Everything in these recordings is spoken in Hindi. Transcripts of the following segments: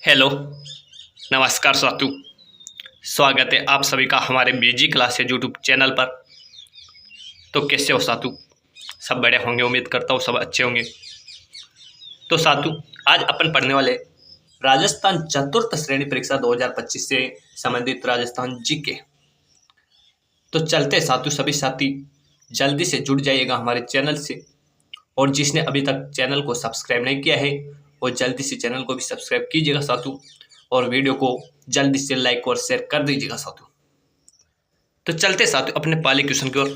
हेलो, नमस्कार साथियों। स्वागत है आप सभी का हमारे बीजी क्लासेज यूट्यूब चैनल पर। तो कैसे हो साथियों? सब बड़े होंगे, उम्मीद करता हूँ सब अच्छे होंगे। तो साथियों, आज अपन पढ़ने वाले राजस्थान चतुर्थ श्रेणी परीक्षा 2025 से संबंधित राजस्थान जीके। तो चलते साथियों, सभी साथी जल्दी से जुड़ जाइएगा हमारे चैनल से, और जिसने अभी तक चैनल को सब्सक्राइब नहीं किया है वो जल्दी से चैनल को भी सब्सक्राइब कीजिएगा साथियों, और वीडियो को जल्दी से लाइक और शेयर कर दीजिएगा साथियों। तो चलते साथियों अपने पहले क्वेश्चन की ओर।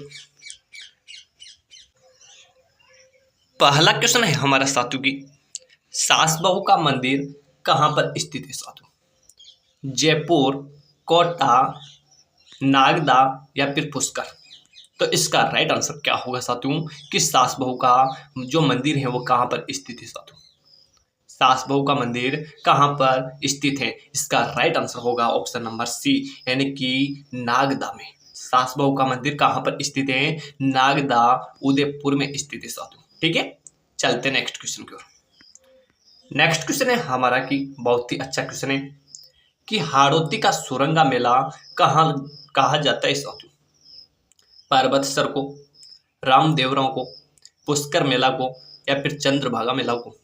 पहला क्वेश्चन है हमारा साथियों की, सास बहू का मंदिर कहां पर स्थित है साथियों? जयपुर, कोटा, नागदा या फिर पुष्कर? तो इसका राइट आंसर क्या होगा साथियों कि सास बहू का जो मंदिर है वो कहां पर स्थित है साथियों? सास बहू का मंदिर कहां पर स्थित है? इसका राइट आंसर होगा ऑप्शन नंबर सी, यानी कि नागदा में। सास बहू का मंदिर कहां पर स्थित है? नागदा, उदयपुर में स्थित है साथियों। ठीक है, चलते नेक्स्ट क्वेश्चन की ओर। नेक्स्ट क्वेश्चन है हमारा कि बहुत ही अच्छा क्वेश्चन है कि हाड़ौती का सुरंगा मेला कहाँ कहा जाता है साथियों? पर्वतसर को, रामदेवराव को, पुष्कर मेला को या फिर चंद्रभागा मेला को?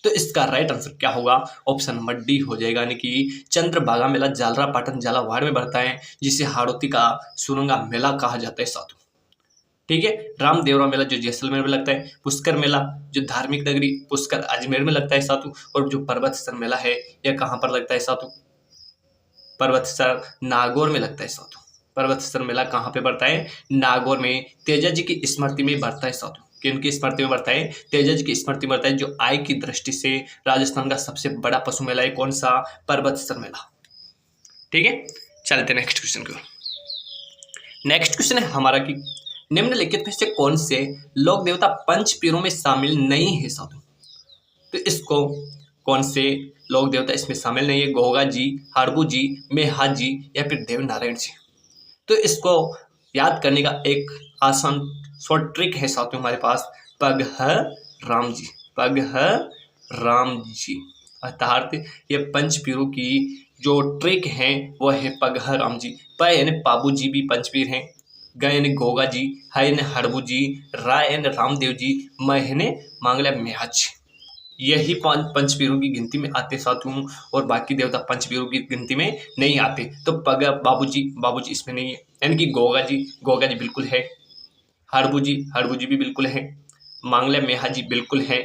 तो इसका राइट आंसर क्या होगा? ऑप्शन नंबर डी हो जाएगा, यानी कि चंद्रभागा मेला जालरापाटन झालावाड़ में बढ़ता है, जिसे हाड़ौती का सुरंगा मेला कहा जाता है साथियों। ठीक है, रामदेवरा मेला जो जैसलमेर में लगता है, पुष्कर मेला जो धार्मिक नगरी पुष्कर अजमेर में लगता है साथियों, और जो पर्वतसर मेला है यह कहाँ पर लगता है साथियों? पर्वतसर नागौर में लगता है साथियों। पर्वतसर मेला कहाँ पे बढ़ता है? नागौर में। तेजा जी की स्मृति में बढ़ता है साथियों। किनकी स्मृति में बढ़ता है? तेजा जी की स्मृति में बढ़ता है। जो आय की दृष्टि से राजस्थान का सबसे बड़ा पशु मेला है कौन सा? पर्वतसर मेला। ठीक है, चलते नेक्स्ट क्वेश्चन की ओर। नेक्स्ट क्वेश्चन है हमारा कि निम्नलिखित में से कौन से लोक देवता पंच पीरों में शामिल नहीं है साधु? तो इसको कौन से लोक देवता इसमें शामिल नहीं है? गोगा जी, हड़बू जी, मेहा जी या फिर देवनारायण जी? तो इसको याद करने का एक आसान शॉर्ट ट्रिक है साथियों हमारे पास, पगह राम जी। पगह राम जी अर्थात ये पंच पीरों की जो ट्रिक है वो है पगह राम जी। प यानी पाबू जी भी पंचपीर हैं, ग यानी गोगा जी, ह यानी हड़बू जी, रा यानी रामदेव जी, म यानी मांगल्या मेहा जी। यही पंचवीरों की गिनती में आते साथियों, और बाकी देवता पंचवीरों की गिनती में नहीं आते। तो पग बाबूजी इसमें नहीं है, यानी कि गोगा जी बिल्कुल है, हड़बू जी भी बिल्कुल है, मांगल्या मेहा जी बिल्कुल है,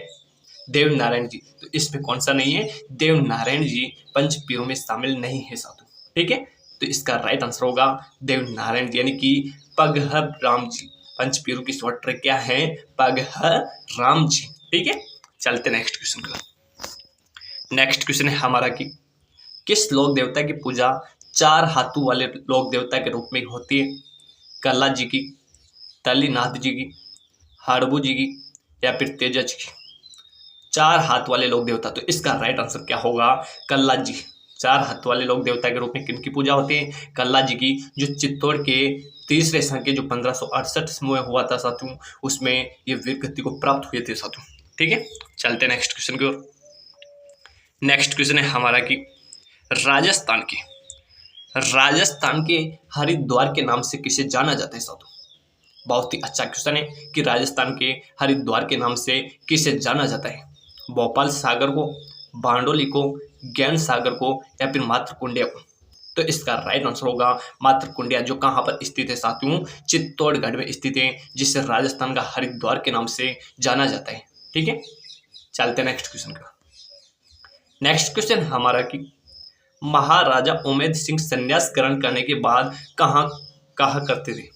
देव नारायण जी तो इसमें कौन सा नहीं है? देव नारायण जी पंचपीरों में शामिल नहीं है साधु। ठीक है, तो इसका राइट आंसर होगा देव नारायण जी, यानी कि पगह राम जी। पंचपीरों की शॉर्ट ट्रिक क्या है? पगह राम जी। ठीक है, चलते नेक्स्ट क्वेश्चन का। नेक्स्ट क्वेश्चन है हमारा कि किस लोक देवता की पूजा चार हाथों वाले लोक देवता के रूप में होती है? कल्ला जी की, तलीनाथ जी की, हड़बू जी की या फिर तेजा जी की? चार हाथ वाले लोक देवता, तो इसका राइट आंसर क्या होगा? कल्ला जी। चार हाथ वाले लोक देवता के रूप में किनकी पूजा होती है? कल्ला जी की, जो चित्तौड़ के तीसरे संघ के जो 1568 में हुआ था साथियों, उसमें ये वीर गति को प्राप्त हुए थे साथियों। ठीक है, चलते नेक्स्ट क्वेश्चन की ओर। नेक्स्ट क्वेश्चन है हमारा कि राजस्थान के हरिद्वार के नाम से किसे जाना जाता है साथियों? बहुत ही अच्छा क्वेश्चन है कि राजस्थान के हरिद्वार के नाम से किसे जाना जाता है? भोपाल सागर को, बारडोली को, ज्ञान सागर को या फिर मातृकुंडिया को? तो इसका राइट आंसर होगा मातृकुंडिया, जो कहाँ पर स्थित है साथियों? चित्तौड़गढ़ में स्थित है, जिसे राजस्थान का हरिद्वार के नाम से जाना जाता है। ठीक है, चलते नेक्स्ट क्वेश्चन का। नेक्स्ट क्वेश्चन हमारा कि महाराजा उमेद सिंह संन्यास ग्रहण करने के बाद कहाँ कहा करते थे?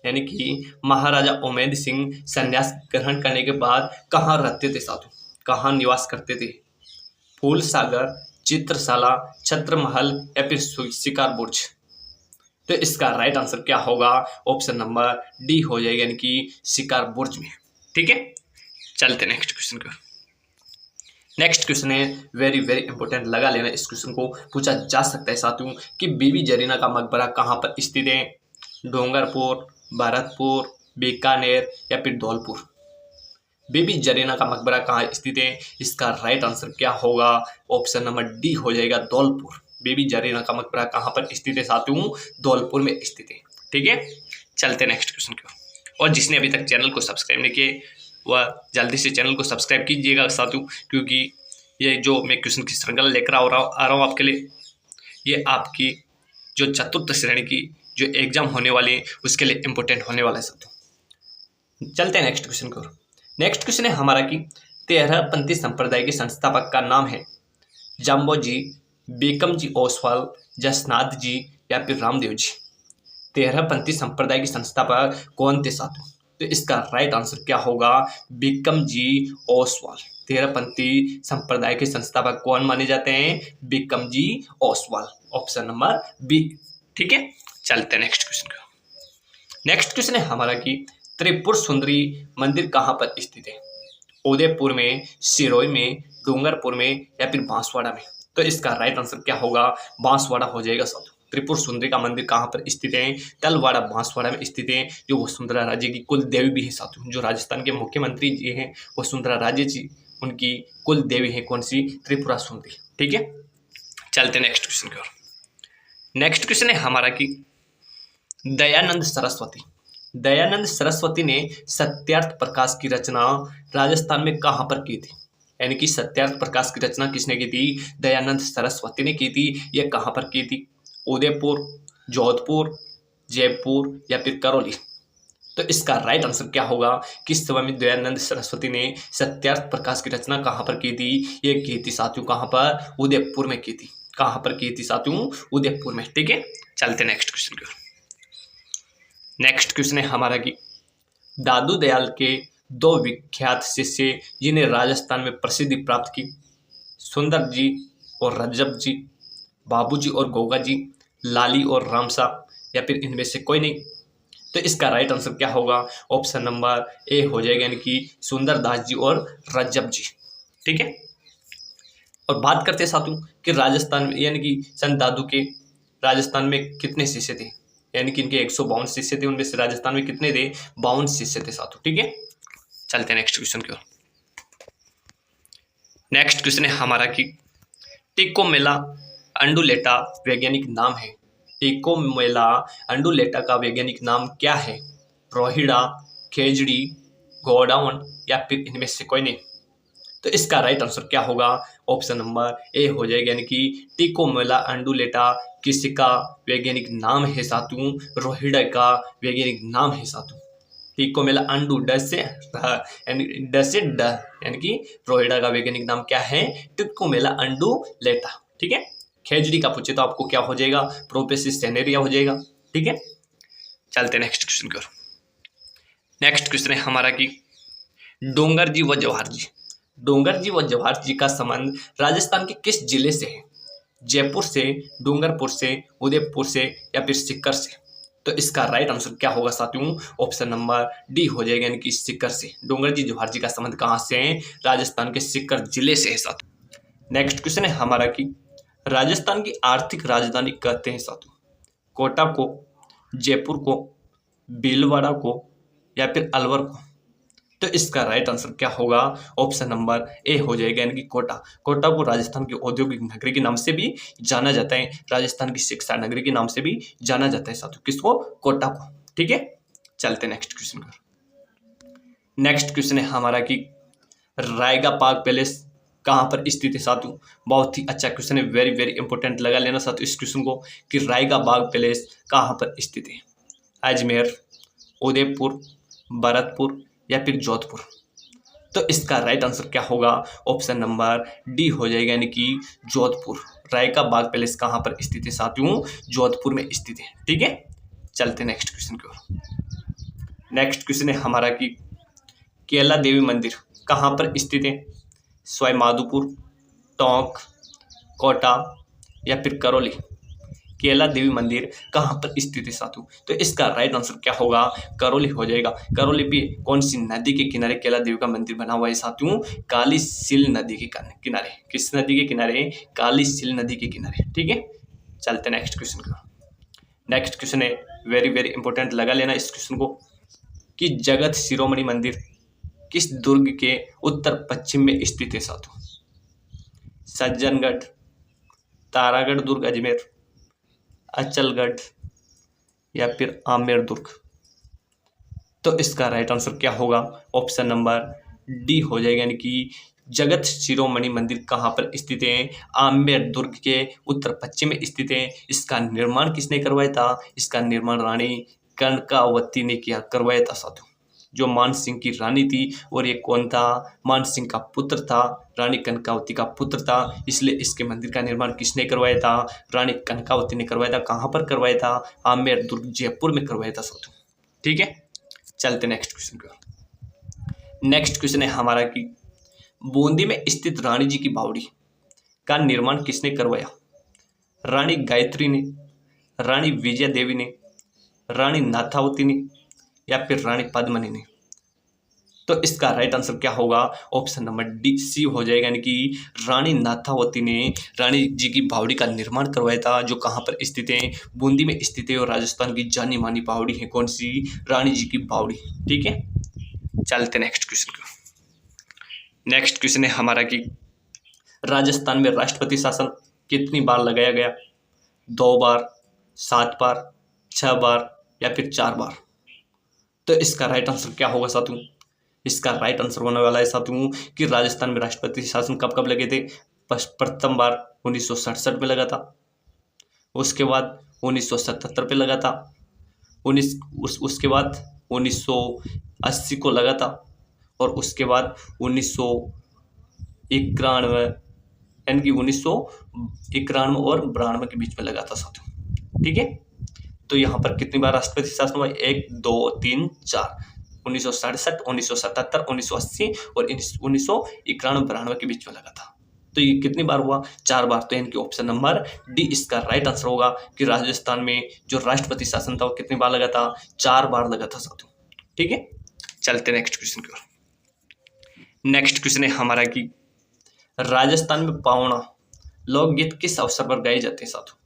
यानी कि महाराजा उमेद सिंह संन्यास ग्रहण करने के बाद कहाँ रहते थे साधु? कहाँ निवास करते थे? फूल सागर, चित्रशाला, छत्रमहल या फिर शिकार बुर्ज? तो इसका राइट आंसर क्या होगा? ऑप्शन नंबर डी हो जाएगा, यानी कि शिकार बुर्ज में। ठीक है, चलते नेक्स्ट क्वेश्चन का। नेक्स्ट क्वेश्चन है वेरी वेरी इंपॉर्टेंट, लगा लेना, इस क्वेश्चन को पूछा जा सकता है साथियों कि बीबी जरीना का मकबरा कहाँ पर स्थित है? डोंगरपुर, भरतपुर, बीकानेर या फिर धौलपुर? बेबी जरीना का मकबरा कहाँ स्थित है? इसका राइट आंसर क्या होगा? ऑप्शन नंबर डी हो जाएगा धौलपुर। बेबी जरीना का मकबरा कहाँ पर स्थित है साथियों? धौलपुर में स्थित है। ठीक है, चलते नेक्स्ट क्वेश्चन की ओर। और जिसने अभी तक चैनल को सब्सक्राइब नहीं किए वह जल्दी से चैनल को सब्सक्राइब कीजिएगा साथियों, क्योंकि ये जो मैं क्वेश्चन की श्रृंखला लेकर आ रहा हूँ आपके लिए, ये आपकी जो चतुर्थ श्रेणी की जो एग्जाम होने वाली है उसके लिए इम्पोर्टेंट होने वाला है साथियों। चलते हैं नेक्स्ट क्वेश्चन की ओर। नेक्स्ट क्वेश्चन है हमारा कि तेरहपंथी संप्रदाय के संस्थापक का नाम है जाम्बोजी, बेकम जी ओसवाल, जसनाथ जी या फिर रामदेव जी। तेरहपंथी संप्रदाय के संस्थापक कौन थे साथियों? तो इसका राइट आंसर क्या होगा? बेकम जी ओसवाल। तेरहपंथी संप्रदाय के संस्थापक कौन माने जाते हैं? बेकम ji Oswal. Option number B. ठीक है, चलते हैं नेक्स्ट क्वेश्चन का। नेक्स्ट क्वेश्चन है हमारा कि त्रिपुर सुंदरी मंदिर कहाँ पर स्थित है? उदयपुर में, सिरोही में, डूंगरपुर में या फिर बांसवाड़ा में। तो इसका राइट आंसर क्या होगा? बांसवाड़ा हो जाएगा साथियों। त्रिपुर सुंदरी का मंदिर कहाँ पर स्थित है? तलवाड़ा बांसवाड़ा में स्थित है, जो वसुंधरा राजे की कुल देवी भी है साथियों। जो राजस्थान के मुख्यमंत्री जी हैं वसुंधरा राजे जी, उनकी कुल देवी है कौन सी? त्रिपुरा सुंदरी। ठीक है, चलते नेक्स्ट क्वेश्चन की ओर। नेक्स्ट क्वेश्चन है हमारा कि दयानंद सरस्वती। दयानंद सरस्वती ने सत्यार्थ प्रकाश की रचना राजस्थान में कहाँ पर की थी? यानी कि सत्यार्थ प्रकाश की रचना किसने की थी? दयानंद सरस्वती ने की थी। यह कहाँ पर की थी? उदयपुर, जोधपुर, जयपुर या फिर करौली। तो इसका राइट आंसर क्या होगा? किस समय में दयानंद सरस्वती ने सत्यार्थ प्रकाश की रचना कहाँ पर की थी? ये की थी साथियों कहाँ पर? उदयपुर में की थी। कहाँ पर की थी साथियों? उदयपुर में। ठीक है, चलते नेक्स्ट क्वेश्चन की ओर। नेक्स्ट क्वेश्चन है हमारा कि दादू दयाल के दो विख्यात शिष्य जिन्हें राजस्थान में प्रसिद्धि प्राप्त की, सुंदर जी और रज्जब जी, बाबूजी और गोगा जी, लाली और रामसा या फिर इनमें से कोई नहीं। तो इसका राइट आंसर क्या होगा? ऑप्शन नंबर ए हो जाएगा, यानी कि सुंदर दास जी और रज्जब जी। ठीक है, और बात करते हैं साथियों कि राजस्थान में यानी कि संत दादू के राजस्थान में कितने शिष्य थे? यानी कि इनके 152 शिष्य थे, उनमें से राजस्थान में कितने थे? 52 शिष्य थे साथियों। ठीक है, चलते हैं नेक्स्ट क्वेश्चन की ओर। नेक्स्ट क्वेश्चन है हमारा कि टिकोमेला अंडुलेटा वैज्ञानिक नाम है। टिकोमेला अंडुलेटा का वैज्ञानिक नाम क्या है? रोहिड़ा, खेजड़ी, गोडाउन या फिर इनमें से कोई नहीं। तो इसका राइट आंसर क्या होगा? ऑप्शन नंबर ए हो जाएगा, यानी कि टिकोमेला अंडुलेटा किसका वैज्ञानिक नाम है साथियों? रोहिड़ा का वैज्ञानिक नाम है साथियों। टिकोमेला अंडू ड से ड, यानी कि रोहिड़ा का वैज्ञानिक नाम क्या है? टिकोमेला अंडुलेटा। ठीक है, खेजड़ी का पूछे तो आपको क्या हो जाएगा? प्रोपेसिस सेनेरिया हो जाएगा। ठीक है, चलते नेक्स्ट क्वेश्चन की ओर। नेक्स्ट क्वेश्चन है हमारा कि डोंगर जी व जवाहर जी। डोंगर जी व जवाहर जी का संबंध राजस्थान के किस जिले से है? जयपुर से, डूंगरपुर से, उदयपुर से या फिर सीकर से। तो इसका राइट आंसर क्या होगा साथियों? ऑप्शन नंबर डी हो जाएगा, यानी कि सीकर से। डोंगर जी जवाहर जी का संबंध कहाँ से है? राजस्थान के सीकर जिले से है साथियों। नेक्स्ट क्वेश्चन है हमारा कि राजस्थान की आर्थिक राजधानी कहते हैं साथियों कोटा को, जयपुर को, भीलवाड़ा को या फिर अलवर को। तो इसका राइट आंसर क्या होगा? ऑप्शन नंबर ए हो जाएगा, यानी कि कोटा। कोटा को राजस्थान की औद्योगिक नगरी के नाम से भी जाना जाता है, राजस्थान की शिक्षा नगरी के नाम से भी जाना जाता है साथियों। किसको? कोटा को। ठीक है, चलते नेक्स्ट क्वेश्चन पर। नेक्स्ट क्वेश्चन है हमारा कि रायगा पार्क पैलेस कहाँ पर स्थित है साथियों? बहुत ही अच्छा क्वेश्चन है, वेरी वेरी इंपॉर्टेंट लगा लेना साथियों इस क्वेश्चन को कि रायगा बाग पैलेस कहाँ पर स्थित है? अजमेर, उदयपुर, भरतपुर या फिर जोधपुर। तो इसका राइट आंसर क्या होगा? ऑप्शन नंबर डी हो जाएगा, यानी कि जोधपुर। रायका बाग पैलेस कहाँ पर स्थित है साथियों? जोधपुर में स्थित है। ठीक है, चलते नेक्स्ट क्वेश्चन की ओर। नेक्स्ट क्वेश्चन है हमारा कि केला देवी मंदिर कहाँ पर स्थित है? सवाई माधोपुर, टोंक, कोटा या फिर करौली। केला देवी मंदिर कहाँ पर स्थित है साथियों? तो इसका राइट आंसर क्या होगा? करौली हो जाएगा। करौली पे कौन सी नदी के किनारे केला देवी का मंदिर बना हुआ है साथियों? काली सिल नदी के किनारे। किस नदी के किनारे? काली सिल नदी के किनारे। ठीक है, चलते नेक्स्ट क्वेश्चन का। नेक्स्ट क्वेश्चन है वेरी वेरी इंपॉर्टेंट, लगा लेना इस क्वेश्चन को कि जगत शिरोमणि मंदिर किस दुर्ग के उत्तर पश्चिम में स्थित है साथियों? सज्जनगढ़, तारागढ़ दुर्ग अजमेर, अचलगढ़ या फिर आमेर दुर्ग। तो इसका राइट आंसर क्या होगा? ऑप्शन नंबर डी हो जाएगा, यानी कि जगत शिरोमणि मंदिर कहाँ पर स्थित है? आमेर दुर्ग के उत्तर पश्चिम में स्थित है। इसका निर्माण किसने करवाया था? इसका निर्माण रानी कनकावती ने करवाया था साथियों, जो मान सिंह की रानी थी। और ये कौन था? मान सिंह का पुत्र था, रानी कनकावती का पुत्र था। इसलिए इसके मंदिर का निर्माण किसने करवाया था? रानी कनकावती ने करवाया था। कहाँ पर करवाया था? आमेर दुर्ग जयपुर में करवाया था साथियों। ठीक है, चलते नेक्स्ट क्वेश्चन की ओर। नेक्स्ट क्वेश्चन है हमारा कि बूंदी में स्थित रानी जी की बावड़ी का निर्माण किसने करवाया? रानी गायत्री ने, रानी विजया देवी ने, रानी नाथावती ने या फिर रानी पद्मिनी ने। तो इसका राइट आंसर क्या होगा? ऑप्शन नंबर डी सी हो जाएगा, यानी कि रानी नाथावती ने रानी जी की बावड़ी का निर्माण करवाया था, जो कहाँ पर स्थित है? बूंदी में स्थित है। और राजस्थान की जानी मानी बावड़ी है कौन सी? रानी जी की बावड़ी। ठीक है, चलते नेक्स्ट क्वेश्चन को। नेक्स्ट क्वेश्चन है हमारा कि राजस्थान में राष्ट्रपति शासन कितनी बार लगाया गया? 2 बार, 7 बार, 6 बार या फिर 4 बार। तो इसका राइट आंसर क्या होगा साथियों? इसका राइट आंसर होने वाला है साथियों कि राजस्थान में राष्ट्रपति शासन कब कब लगे थे? प्रथम बार 1967 में लगा था, उसके बाद 1977 पे लगा था, उसके बाद 1980 को लगा था, और उसके बाद 1991, यानी कि 1991 और 92 के बीच में लगा था साथियों। ठीक है, तो यहाँ पर कितनी बार राष्ट्रपति शासन हुआ? 1, 2, 3, 4। 1967, 1977, 1980 और 1991-92 के बीच में लगा था। तो ये कितनी बार हुआ? 4 बार। तो इनके ऑप्शन नंबर डी इसका राइट आंसर होगा कि राजस्थान में जो राष्ट्रपति शासन था वो कितनी बार लगा था? 4 बार लगा था साथियों। ठीक है, चलते नेक्स्ट क्वेश्चन की ओर। नेक्स्ट क्वेश्चन है हमारा कि राजस्थान में पावना लोकगीत किस अवसर पर गाए जाते हैं साथियों?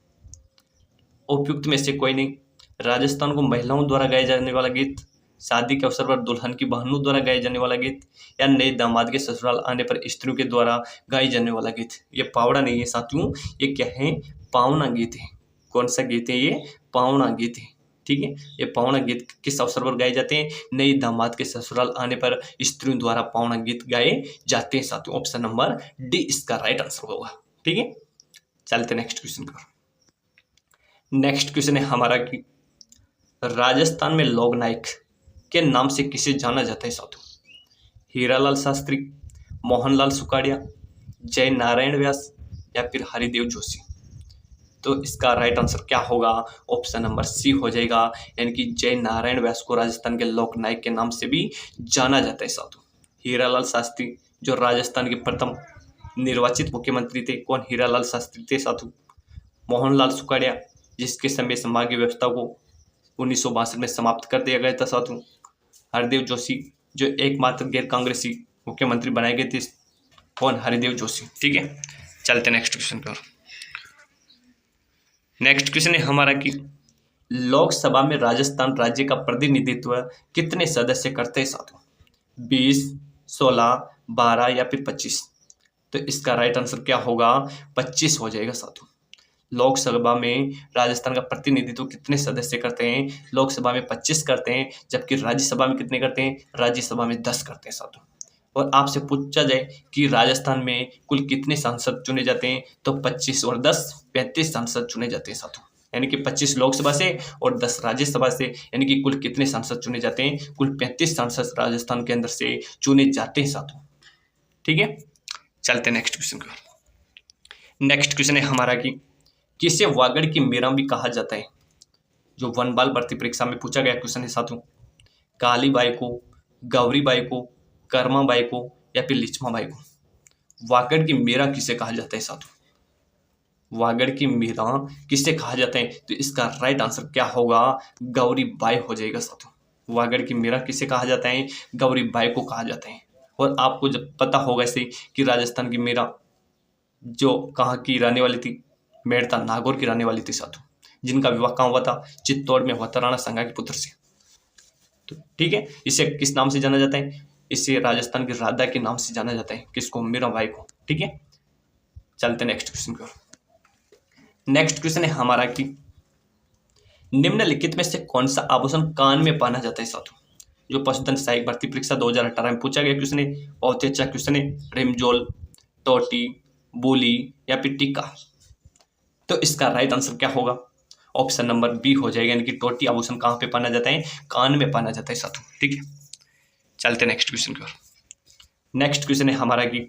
उपयुक्त में से कोई नहीं। राजस्थान को महिलाओं द्वारा गाए जाने वाला गीत, शादी के अवसर पर दुल्हन की बहनों द्वारा गाए जाने वाला गीत, या नए दामाद के ससुराल आने पर स्त्रियों के द्वारा गाए जाने वाला गीत। ये पावड़ा नहीं है साथियों, ये क्या है? पावना गीत है। कौन सा गीत है ये? पावना गीत है। ठीक है, ये पावना गीत किस अवसर पर गाए जाते हैं? नए दामाद के ससुराल आने पर स्त्रियों द्वारा पावना गीत गाए जाते हैं साथियों। ऑप्शन नंबर डी इसका राइट आंसर होगा। ठीक है, चलते नेक्स्ट क्वेश्चन पर। नेक्स्ट क्वेश्चन है हमारा कि राजस्थान में लोक नायक के नाम से किसे जाना जाता है साथियों? हीरालाल शास्त्री, मोहनलाल सुखाड़िया, जय नारायण व्यास या फिर हरिदेव जोशी। तो इसका राइट आंसर क्या होगा? ऑप्शन नंबर सी हो जाएगा, यानी कि जय नारायण व्यास को राजस्थान के लोक नायक के नाम से भी जाना जाता है साथियों। हीरालाल शास्त्री जो राजस्थान के प्रथम निर्वाचित मुख्यमंत्री थे, कौन? हीरालाल शास्त्री थे साथियों। मोहनलाल सुखाड़िया जिसके समय समाज व्यवस्था को 1962 में समाप्त कर दिया गया था साथियों। हरिदेव जोशी जो एकमात्र गैर कांग्रेसी मुख्यमंत्री बनाए गए थे, कौन? हरिदेव जोशी। ठीक है, चलते नेक्स्ट क्वेश्चन पर। नेक्स्ट क्वेश्चन है हमारा कि लोकसभा में राजस्थान राज्य का प्रतिनिधित्व कितने सदस्य करते हैं साथियों? 20, 16, 12 या फिर 25। तो इसका राइट आंसर क्या होगा? 25 हो जाएगा साथियों। लोकसभा में राजस्थान का प्रतिनिधित्व कितने सदस्य करते हैं? लोकसभा में 25 करते हैं, जबकि राज्यसभा में कितने करते हैं? राज्यसभा में 10 करते हैं साथियों। और आपसे पूछा जाए कि राजस्थान में कुल कितने सांसद चुने जाते हैं, तो 25 और 10 35 सांसद चुने जाते हैं साथियों। यानी कि 25 लोकसभा से और 10 राज्यसभा से, यानी कि कुल कितने सांसद चुने जाते हैं? कुल 35 सांसद राजस्थान के अंदर से चुने जाते हैं साथियों। ठीक है, चलते नेक्स्ट क्वेश्चन को। नेक्स्ट क्वेश्चन है हमारा कि किसे वागड़ की मीरा भी कहा जाता है? जो वन बाल भर्ती परीक्षा में पूछा गया क्वेश्चन है साथियों। काली बाई को, गौरी बाई को, कर्मा बाई को या फिर लिच्छमा बाई को। वागड़ की मीरा किसे कहा जाता है साथियों? वागड़ की मीरा किसे कहा जाता है? तो इसका राइट आंसर क्या होगा? गौरी बाई हो जाएगा साथियों। वागड़ की मीरा किसे कहा जाता है? गौरी बाई को कहा जाता है। और आपको जब पता होगा इसे कि राजस्थान की मीरा जो कहाँ की रहने वाली थी? मेड़ता नागौर की रहने वाली थी साथियों, जिनका विवाह कहाँ हुआ था? चित्तौड़ में हुआ था, राणा सांगा के पुत्र से। तो ठीक है, इसे किस नाम से जाना जाता है? इसे राजस्थान की राधा के नाम से जाना जाता है। किसको? मीराबाई को। ठीक है, चलते नेक्स्ट क्वेश्चन की ओर। नेक्स्ट क्वेश्चन है हमारा कि निम्नलिखित में से कौन सा आभूषण कान में पहना जाता है साथियों? जो पशुधन सहायक भर्ती परीक्षा 2018 में पूछा गया क्वेश्चन है, बहुत ही अच्छा क्वेश्चन है। रिमझोल, टोटी, बोली या फिर टीका? तो इसका राइट आंसर क्या होगा? ऑप्शन नंबर बी हो जाएगा, यानी कि टोटी आभूषण कहाँ पे पहना जाता है? कान में पहना जाता है साथियों। ठीक है, चलते नेक्स्ट क्वेश्चन की ओर। नेक्स्ट क्वेश्चन है हमारा कि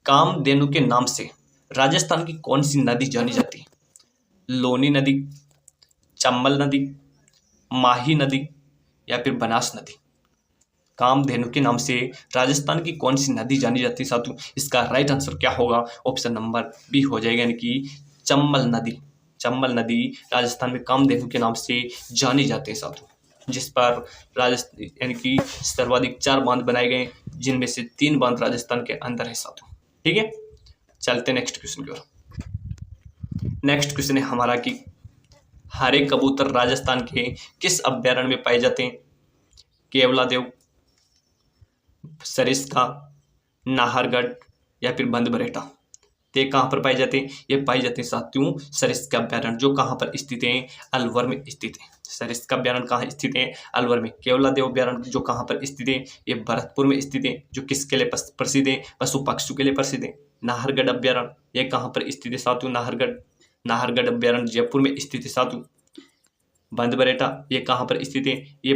कामधेनु के नाम से राजस्थान की कौन सी नदी जानी जाती है? लोनी नदी, चंबल नदी, माही नदी या फिर बनास नदी? कामधेनु के नाम से राजस्थान की कौन सी नदी जानी जाती है साथियों? इसका राइट आंसर क्या होगा? ऑप्शन नंबर बी हो जाएगा, यानी कि चंबल नदी। चंबल नदी राजस्थान में कामधेनु के नाम से जानी जाती है साथियों, जिस पर राजस्थान यानी कि सर्वाधिक 4 बांध बनाए गए, जिनमें से 3 बांध राजस्थान के अंदर है साथियों। ठीक है, चलते नेक्स्ट क्वेश्चन की ओर। नेक्स्ट क्वेश्चन है हमारा कि हरे कबूतर राजस्थान के किस अभ्यारण्य में पाए जाते हैं? केवलादेव, सरिस्का, नाहरगढ़ या फिर बंदबरेटा? ते कहाँ पर पाए जाते हैं? ये पाए जाते हैं साथियों सरिस्का अभ्यारण्य, जो कहाँ पर स्थित है? अलवर में स्थित है। सरिस्का अभ्यारण्य कहाँ स्थित है? अलवर में। केवलादेव अभ्यारण्य जो कहाँ पर स्थित है? ये भरतपुर में स्थित है, जो किसके लिए प्रसिद्ध है? पशु पक्षियों के लिए प्रसिद्ध है। नाहरगढ़ अभ्यारण्य ये कहाँ पर स्थित है साथियों? नाहरगढ़ अभ्यारण्य जयपुर में स्थित है साथियों। बंदबरेटा ये कहाँ पर स्थित है? ये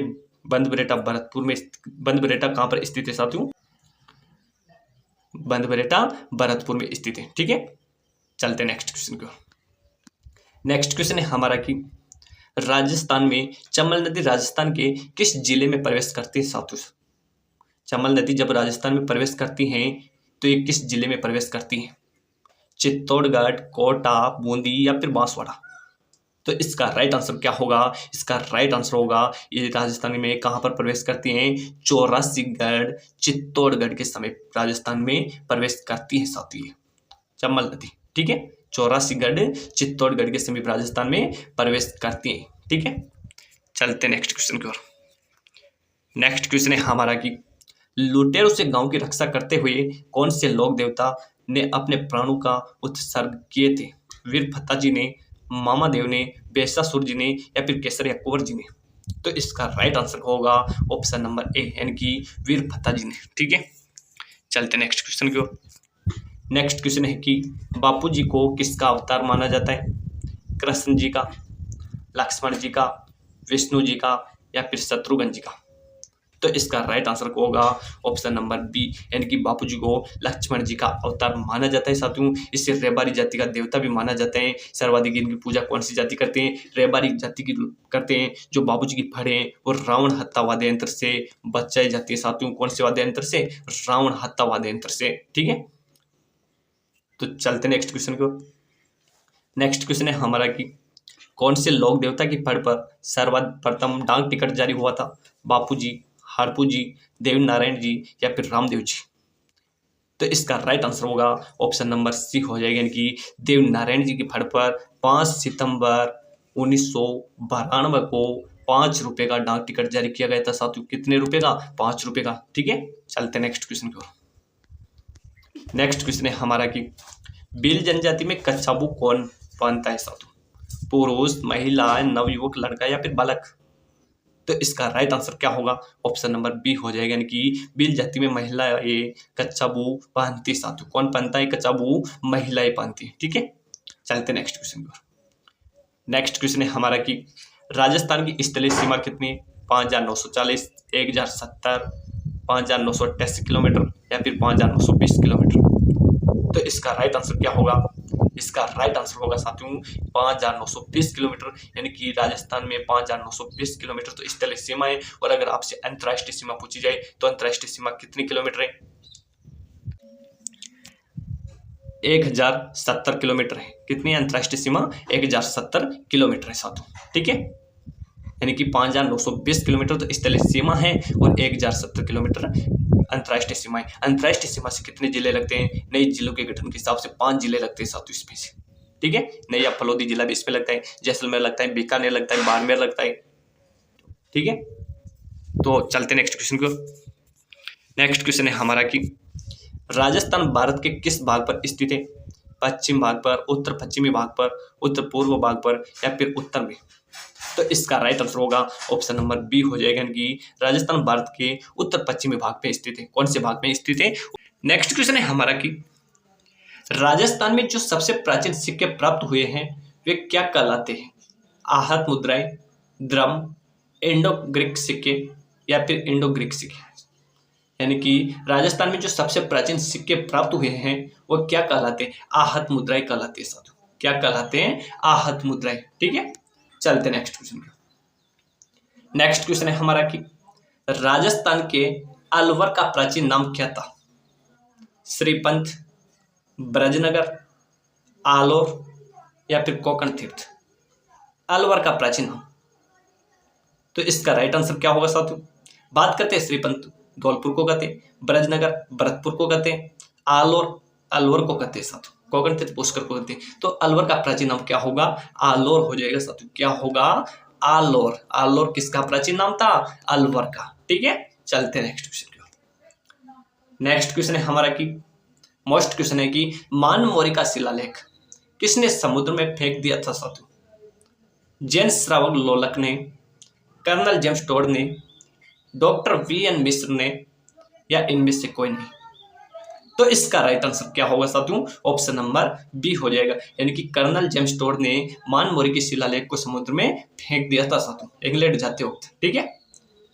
बंदबरेटा भरतपुर में। बंदबरेटा कहाँ पर स्थित है साथियों? बंदबरेटा भरतपुर में स्थित है। ठीक है, चलते नेक्स्ट क्वेश्चन की ओर। नेक्स्ट क्वेश्चन है हमारा कि राजस्थान में चंबल नदी राजस्थान के किस जिले में प्रवेश करती है साथियों? चंबल नदी जब राजस्थान में प्रवेश करती हैं तो ये किस जिले में प्रवेश करती हैं? चित्तौड़गढ़, कोटा, बूंदी या फिर बांसवाड़ा? तो इसका राइट आंसर क्या होगा? इसका राइट आंसर होगा ये राजस्थान में कहाँ पर प्रवेश करती हैं? चौरासीगढ़, चित्तौड़गढ़ के समीप राजस्थान में प्रवेश करती है साथियों चंबल नदी। ठीक है, चौरासीगढ़, चित्तौड़गढ़ के समीप राजस्थान में प्रवेश करती है। ठीक है, चलते नेक्स्ट क्वेश्चन की ओर। नेक्स्ट क्वेश्चन है हमारा कि लुटेरों से गांव की रक्षा करते हुए कौन से लोक देवता ने अपने प्राणों का उत्सर्ग किए थे? वीर फत्ता जी ने, मामादेव ने, बेसासुर जी ने या फिर केसरिया कुंवर जी ने? तो इसका राइट आंसर होगा ऑप्शन नंबर ए, यानी कि वीर फत्ता जी ने। ठीक है, चलते नेक्स्ट क्वेश्चन की ओर। नेक्स्ट क्वेश्चन है कि बापू जी को किसका अवतार माना जाता है? कृष्ण जी का, लक्ष्मण जी का, विष्णु जी का या फिर शत्रुघ्न जी का? तो इसका राइट आंसर होगा ऑप्शन नंबर बी, यानी कि बापू जी को लक्ष्मण जी का अवतार माना जाता है साथियों। इससे रेबारी जाति का देवता भी माना जाता है। सर्वाधिक इनकी पूजा कौन सी जाति करते हैं? रेबारी जाति की करते हैं। जो बापू जी की फड़े वो रावण हत्या वाद्य यंत्र से बचाई जाती है साथियों। कौन से वाद्य यंत्र से? रावण हत्या वाद्य यंत्र से। ठीक है, तो चलते नेक्स्ट क्वेश्चन को। नेक्स्ट क्वेश्चन है हमारा कि कौन से लोक देवता की फड़ पर सर्वप्रथम डाक टिकट जारी हुआ था? बापू जी, हरपू जी, देव नारायण जी या फिर रामदेव जी? तो इसका राइट आंसर होगा ऑप्शन नंबर सी हो जाएगा, यानी कि देव नारायण जी की फड़ पर 5 सितंबर 1992 को 5 रुपए का डाक टिकट जारी किया गया था साथियों। कितने रुपए का? 5 रुपए का। ठीक है, चलते नेक्स्ट क्वेश्चन की ओर। नेक्स्ट क्वेश्चन है हमारा कि भील जनजाति में कच्छाबू कौन पहनता है साथियों? पुरुष, महिला, नवयुवक, लड़का या फिर बालक? तो इसका राइट आंसर क्या होगा? ऑप्शन नंबर बी हो जाएगा, यानी कि भील जाति में महिला ये कच्छाबू पहनती साथियों। कौन पहनता है कच्छाबू? महिलाएं पहनती है। ठीक है, चलते नेक्स्ट क्वेश्चन पर। नेक्स्ट क्वेश्चन है हमारा कि राजस्थान की स्थलीय सीमा कितनी है? 5940, 1070, 5988 किलोमीटर या फिर 5920 किलोमीटर? तो इसका राइट आंसर क्या होगा? इसका राइट आंसर होगा साथियों 5920 किलोमीटर, यानी कि राजस्थान में 5920 किलोमीटर तो स्थलीय सीमा है। और अगर आपसे अंतर्राष्ट्रीय सीमा पूछी जाए तो अंतर्राष्ट्रीय सीमा कितनी किलोमीटर है? 1070 किलोमीटर है। कितनी अंतर्राष्ट्रीय सीमा? 1070 किलोमीटर है साथियों। ठीक है, यानी कि 5920 किलोमीटर तो स्थलीय सीमा है और 1070 किलोमीटर अंतर्राष्ट्रीय सीमा है। अंतर्राष्ट्रीय सीमा से कितने जिले लगते हैं? नए जिलों के गठन के हिसाब से 5 जिले लगते हैं साथियों इसमें से। ठीक है, नया फलोदी जिला भी इसमें लगता है, जैसलमेर लगता है, बीकानेर लगता है, बाड़मेर लगता है। ठीक है, तो चलते नेक्स्ट क्वेश्चन को। नेक्स्ट क्वेश्चन है हमारा कि राजस्थान भारत के किस भाग पर स्थित है? पश्चिम भाग पर, उत्तर पश्चिमी भाग पर, उत्तर पूर्व भाग पर या फिर उत्तर में? तो इसका राइट आंसर होगा ऑप्शन नंबर बी हो जाएगा कि राजस्थान भारत के उत्तर पश्चिमी भाग पे स्थित है। कौन से भाग में स्थित है? नेक्स्ट क्वेश्चन है हमारा कि राजस्थान में जो सबसे प्राचीन सिक्के प्राप्त हुए हैं वे क्या कहलाते हैं? आहत मुद्राएं, द्रम, इंडो ग्रीक सिक्के या फिर इंडो ग्रीक सिक्के। यानी कि राजस्थान में जो सबसे प्राचीन सिक्के प्राप्त हुए हैं वो क्या कहलाते हैं? आहत मुद्राएं कहलाते हैं साधु। क्या कहलाते हैं? आहत मुद्राएं। ठीक है, चलते नेक्स्ट क्वेश्चन पे। नेक्स्ट क्वेश्चन है हमारा कि राजस्थान के अलवर का प्राचीन नाम क्या था? श्रीपंथ, ब्रजनगर, आलोर या फिर कोकण तीर्थ। अलवर का प्राचीन नाम, तो इसका राइट आंसर क्या होगा साथियों? बात करते हैं श्रीपंथ धौलपुर को कहते हैं, ब्रजनगर भरतपुर को कहते हैं, आलोर अलवर को कहते हैं साथियों, कोकण तीर्थ पुष्कर को कहते हैं। तो अलवर का प्राचीन नाम क्या होगा? आलोर हो जाएगा साथियों। क्या होगा? आलोर। आलोर किसका प्राचीन नाम था? अलवर का। ठीक है, चलते हैं नेक्स्ट क्वेश्चन की। नेक्स्ट क्वेश्चन है हमारा कि मोस्ट क्वेश्चन है कि मानमोरी का शिलालेख किसने समुद्र में फेंक दिया था साथियों? जेम्स श्रावक लोलक ने, कर्नल जेम्स टोड ने, डॉक्टर वी.एन. मिश्र ने या इनमें से कोई नहीं? तो इसका राइट आंसर क्या होगा साथियों? ऑप्शन नंबर बी हो जाएगा। यानी कि कर्नल जेम्स टोड ने मानमोरी के शिलालेख को समुद्र में फेंक दिया था साथियों, इंग्लैंड जाते वक्त। ठीक है,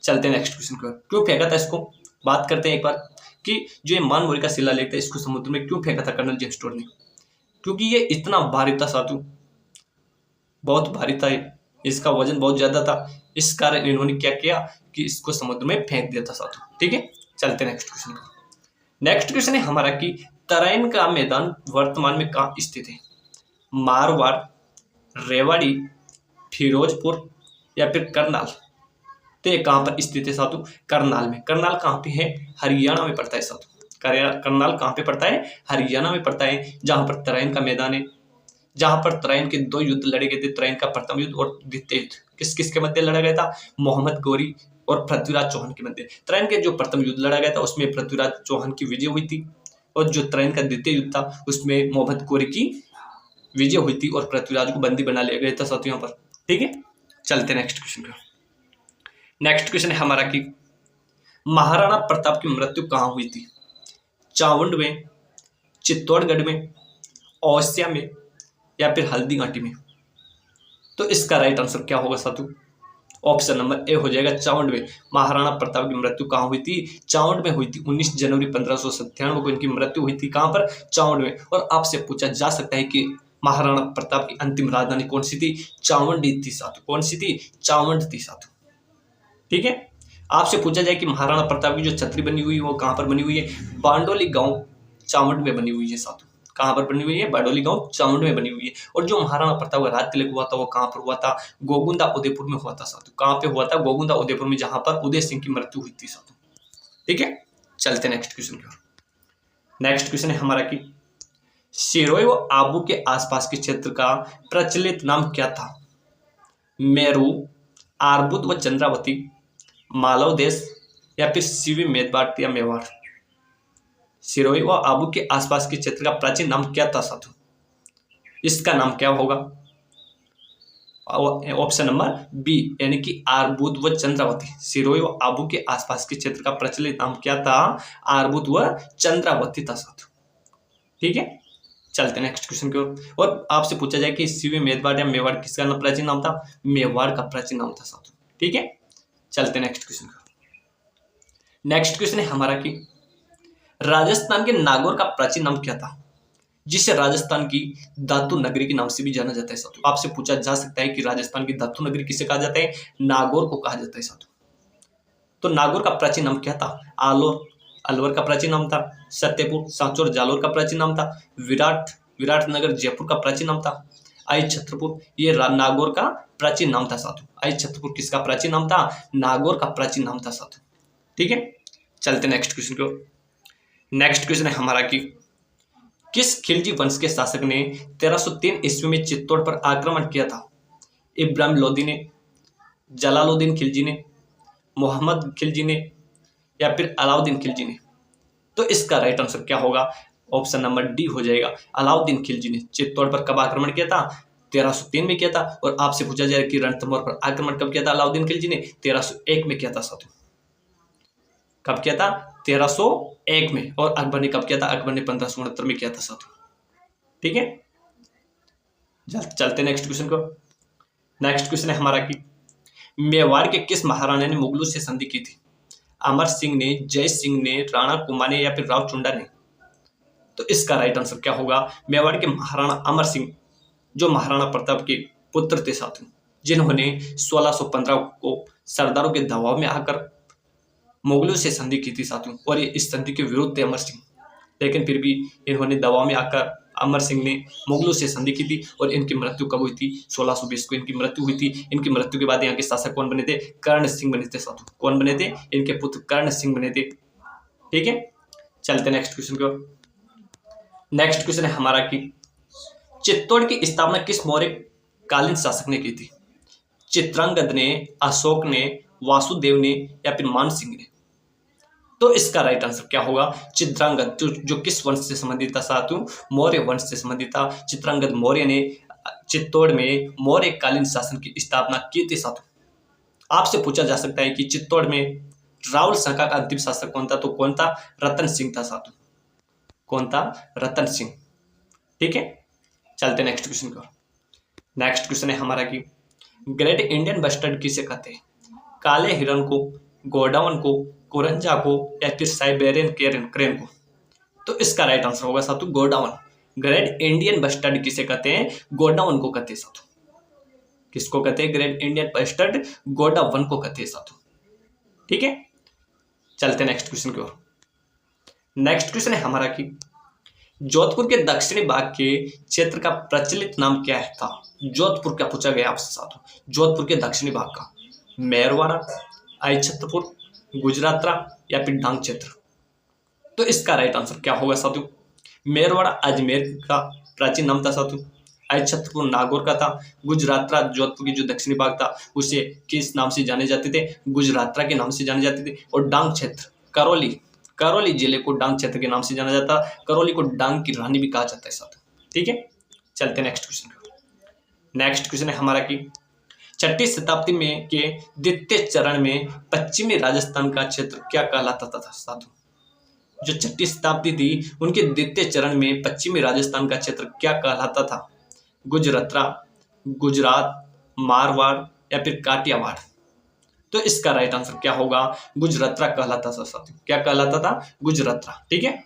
चलते हैं नेक्स्ट क्वेश्चन की। क्यों फेंका था इसको? बात करते हैं एक बार कि जो ये मानमोरी का शिलालेख था इसको समुद्र में क्यों फेंका था कर्नल जेम्स टोड ने? क्योंकि ये इतना भारी था साथियों, बहुत भारी था, इसका वजन बहुत ज्यादा था। इस कारण इन्होंने क्या किया कि इसको समुद्र में फेंक दिया था साथियों। ठीक है, चलते हैं नेक्स्ट क्वेश्चन का। नेक्स्ट क्वेश्चन है हमारा कि तराइन का मैदान वर्तमान में कहाँ स्थित है? मारवाड़, रेवाड़ी, फिरोजपुर या फिर करनाल। तो ये कहाँ पर स्थित है साथियों? करनाल में। करनाल कहाँ पे है? हरियाणा में पड़ता है साथियों। करनाल कहाँ पे पड़ता है? हरियाणा में पड़ता है, जहां पर तराइन का मैदान है, जहां पर तराइन के दो युद्ध लड़े गए थे। तराइन का प्रथम युद्ध और द्वितीय युद्ध किस किस के मध्य लड़ा गया था? मोहम्मद गौरी और पृथ्वीराज चौहान के मध्य। तराइन के जो प्रथम युद्ध लड़ा गया था उसमें पृथ्वीराज चौहान की विजय हुई थी, और जो तराइन का द्वितीय युद्ध था उसमें मोहम्मद गौरी की विजय हुई थी और पृथ्वीराज को बंदी बना लिया गया था साथियों यहाँ पर। ठीक है, चलते नेक्स्ट क्वेश्चन का। नेक्स्ट क्वेश्चन है हमारा कि महाराणा प्रताप की मृत्यु कहाँ हुई थी? चावंड में, चित्तौड़गढ़ में, औसिया में या फिर हल्दी घाटी में? तो इसका राइट आंसर क्या होगा साथियों? ऑप्शन नंबर ए हो जाएगा, चावंड में। महाराणा प्रताप की मृत्यु कहाँ हुई थी? चावंड में हुई थी। 19 जनवरी 1597 को इनकी मृत्यु हुई थी। कहाँ पर? चावंड में। और आपसे पूछा जा सकता है कि महाराणा प्रताप की अंतिम राजधानी कौन सी थी? चावंडी थी साथियों। कौन सी थी? चावंड थी साथियों। ठीक है, आपसे पूछा जाए कि महाराणा प्रताप की जो छतरी बनी हुई है वो कहाँ पर बनी हुई है? बांडोली गांव चावंड में बनी हुई है साथियों। कहाँ पर बनी हुई है? बारडोली गांव चावंड में बनी हुई है। और जो महाराणा प्रताप का राज तिलक हुआ था वो कहाँ पर हुआ था? गोगुंदा उदयपुर में हुआ था साथियों। कहाँ पे हुआ था? गोगुंदा उदयपुर में, जहां पर उदय सिंह की मृत्यु हुई थी साथियों। ठीक है, चलते नेक्स्ट क्वेश्चन की ओर। नेक्स्ट क्वेश्चन है हमारा कि सिरोही व आबू के आसपास के क्षेत्र का प्रचलित नाम क्या था? मेरू, आरबुद व चंद्रावती, मालव देश या फिर सीवी मेदबाट या मेवाड़। सिरोही व आबू के आसपास के क्षेत्र का प्राचीन नाम क्या था साथियों? इसका नाम क्या होगा? ऑप्शन नंबर बी, यानी कि आरबुद व चंद्रावती। सिरोही व आबू के आसपास के क्षेत्र का प्रचलित नाम क्या था? आरबुद व चंद्रावती था साथियों। ठीक है, चलते नेक्स्ट क्वेश्चन की ओर। और आपसे पूछा जाए कि सीवी मेदबाट या मेवाड़ किसका नाम प्राचीन नाम था? मेवाड़ का प्राचीन नाम था साथियों। ठीक है, चलते नेक्स्ट क्वेश्चन का। नेक्स्ट क्वेश्चन है हमारा कि राजस्थान के नागौर का प्राचीन नाम क्या था, जिसे राजस्थान की धातु नगरी के नाम से भी जाना जाता है साथियों? आपसे पूछा जा सकता है कि राजस्थान की धातु नगरी किसे कहा जाता है? नागौर को कहा जाता है साथियों। तो नागौर का प्राचीन नाम क्या था? आलोर अलवर का प्राचीन नाम था, सत्यपुर सांचौर जालोर का प्राचीन नाम था, विराटनगर जयपुर का प्राचीन नाम था, आई छत्रपुर ये नागौर का प्राचीन नाम था साथियों। आई छत्रपुर किसका प्राचीन नाम था? नागौर का प्राचीन नाम था साथियों। ठीक है, चलते नेक्स्ट क्वेश्चन को। नेक्स्ट क्वेश्चन है हमारा कि किस खिलजी वंश के शासक ने 1303 ईस्वी में चित्तौड़ पर आक्रमण किया था? इब्राहिम लोदी ने, जलालुद्दीन खिलजी ने, मोहम्मद खिलजी ने या फिर अलाउद्दीन खिलजी ने? तो इसका राइट आंसर क्या होगा? ऑप्शन नंबर डी हो जाएगा। अलाउद्दीन खिलजी ने चित्तौड़ पर कब आक्रमण किया था? 1303 में किया था। और आपसे पूछा जाए कि रणथंभौर पर आक्रमण कब किया था अलाउद्दीन खिलजी ने? 1301 में किया था साथियों। कब किया था? 1301 में। और अकबर ने कब किया था? अकबर ने 1569 में किया था साथियों। ठीक है, चलते नेक्स्ट क्वेश्चन को। नेक्स्ट क्वेश्चन है हमारा कि मेवाड़ के किस महाराणा ने मुगलों से संधि की थी? अमर सिंह ने, जय सिंह ने, राणा कुंभा ने या फिर राव चुंडा ने? तो इसका राइट आंसर क्या होगा? मेवाड़ के महाराणा अमर सिंह, जो महाराणा प्रताप के पुत्र थे साथियों, जिन्होंने 1615 को सरदारों के दबाव में आकर मुगलों से संधि की थी साथियों। और ये इस संधि के विरुद्ध थे अमर सिंह, लेकिन फिर भी इन्होंने दबाव में आकर अमर सिंह ने मुगलों से संधि की थी। और इनकी मृत्यु कब हुई थी? 1620 को इनकी मृत्यु हुई थी। इनकी मृत्यु के बाद यहाँ के शासक कौन बने थे? कर्ण सिंह बने थे साथियों। कौन बने थे? इनके पुत्र कर्ण सिंह बने थे। ठीक है, चलते नेक्स्ट क्वेश्चन को। नेक्स्ट क्वेश्चन है हमारा कि चित्तौड़ की स्थापना किस मौर्य कालीन शासक ने की थी? चित्रांगद ने, अशोक ने, वासुदेव ने या फिर मान सिंह ने? तो इसका राइट आंसर क्या होगा? चित्रांगद, जो किस वंश से संबंधित था साथियों? मौर्य वंश से संबंधित था। चित्रांगद मौर्य ने चित्तौड़ में मौर्य कालीन शासन की स्थापना की थी साथियों। आपसे पूछा जा सकता है कि चित्तौड़ में रावल शाखा का अंतिम शासक कौन था? तो कौन था? रतन सिंह था साथियों। कौन था? रतन सिंह। ठीक है, चलते नेक्स्ट क्वेश्चन को। नेक्स्ट क्वेश्चन है हमारा कि ग्रेट इंडियन बस्टर्ड किसे कहते हैं? काले हिरन को, गोडाउन को, कुरंजा को या फिर साइबेरियन क्रेन को? तो इसका राइट आंसर होगा साथियों गोडाउन। ग्रेट इंडियन बस्टर्ड किसे कहते हैं? गोडाउन को कहते हैं साथियों। किसको कहते हैं? ग्रेट इंडियन बस्टर्ड गोडाउन को कहते हैं साथियों। ठीक है, चलते नेक्स्ट क्वेश्चन की ओर। नेक्स्ट क्वेश्चन है हमारा कि जोधपुर के दक्षिणी भाग के क्षेत्र का प्रचलित नाम क्या था? जोधपुर का पूछा गया आपसे साथियों। जोधपुर के दक्षिणी भाग का मेरवाड़ा, अछतपुर, गुजरातरा या फिर डांग क्षेत्र? तो इसका राइट आंसर क्या होगा साथियों? मेरवाड़ा अजमेर का प्राचीन नाम था साथियों। अछतपुर नागौर का था। गुजरातरा जोधपुर की जो दक्षिणी भाग था उसे किस नाम से जाने जाते थे? गुजरातरा के नाम से जाने जाते थे। और डांग क्षेत्र, करौली जिले को डांग क्षेत्र के नाम से जाना जाता। करौली को डांग की रानी भी कहा जाता है साथियों। ठीक है, चलते नेक्स्ट क्वेश्चन। नेक्स्ट क्वेश्चन है हमारा कि 6वीं शताब्दी में के द्वितीय चरण में पश्चिमी राजस्थान का क्षेत्र क्या कहलाता था साथियों? जो 6वीं शताब्दी थी उनके द्वितीय चरण में पश्चिमी राजस्थान का क्षेत्र क्या कहलाता था? गुजरातरा, गुजरात, मारवाड़ या फिर काठियावाड़? तो इसका राइट आंसर क्या होगा? गुजरातरा कहलाता था साथियों। क्या कहलाता था? गुजरातरा। ठीक है,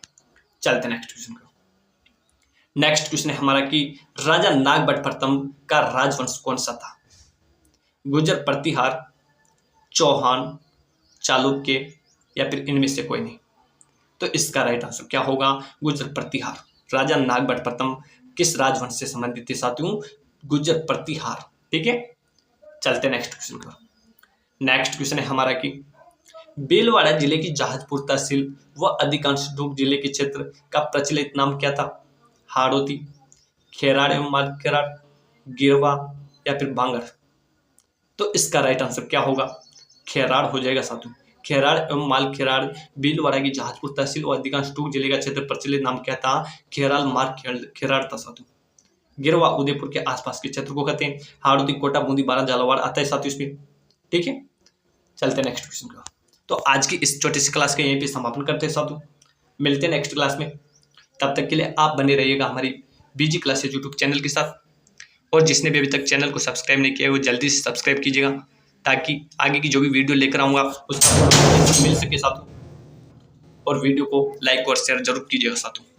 चलते नेक्स्ट क्वेश्चन को। नेक्स्ट क्वेश्चन है हमारा कि राजा नागभट्ट प्रथम का राजवंश कौन सा था? गुजर प्रतिहार, चौहान, चालुक्य या फिर इनमें से कोई नहीं? तो इसका राइट आंसर क्या होगा? गुजर प्रतिहार। राजा नागभट्ट प्रथम किस राजवंश से संबंधित थे साथियों? गुजर प्रतिहार। ठीक है, चलते नेक्स्ट क्वेश्चन को। नेक्स्ट क्वेश्चन है हमारा कि भीलवाड़ा जिले की जहाजपुर तहसील व अधिकांश दुर्ग जिले के क्षेत्र का प्रचलित नाम क्या था? हाड़ौती, खेराड़ एवं मालखेराड़, गिरवा या फिर बांगर? तो इसका राइट आंसर क्या होगा? खेराड़ हो जाएगा साथियों। खेराड़ एवं मालखेराड़ भीलवाड़ा की जहाजपुर तहसील व अधिकांश दुर्ग जिले का क्षेत्र प्रचलित नाम क्या था? खेराल मालखेराड़ था साथियों। गिरवा उदयपुर के आसपास के क्षेत्र को कहते हैं। हाड़ौती, कोटा, बूंदी, बारा, झालावाड़ आता है साथियों इसमें। ठीक है, चलते नेक्स्ट क्वेश्चन का। तो आज की इस छोटी सी क्लास का यहीं पे समापन करते हैं साथियों। मिलते हैं नेक्स्ट क्लास में। तब तक के लिए आप बने रहिएगा हमारी बीजी क्लासेस यूट्यूब चैनल के साथ। और जिसने भी अभी तक चैनल को सब्सक्राइब नहीं किया है वो जल्दी से सब्सक्राइब कीजिएगा, ताकि आगे की जो भी वीडियो लेकर आऊँगा उसका मिल सके साथियों। और वीडियो को लाइक और शेयर जरूर कीजिएगा साथियों।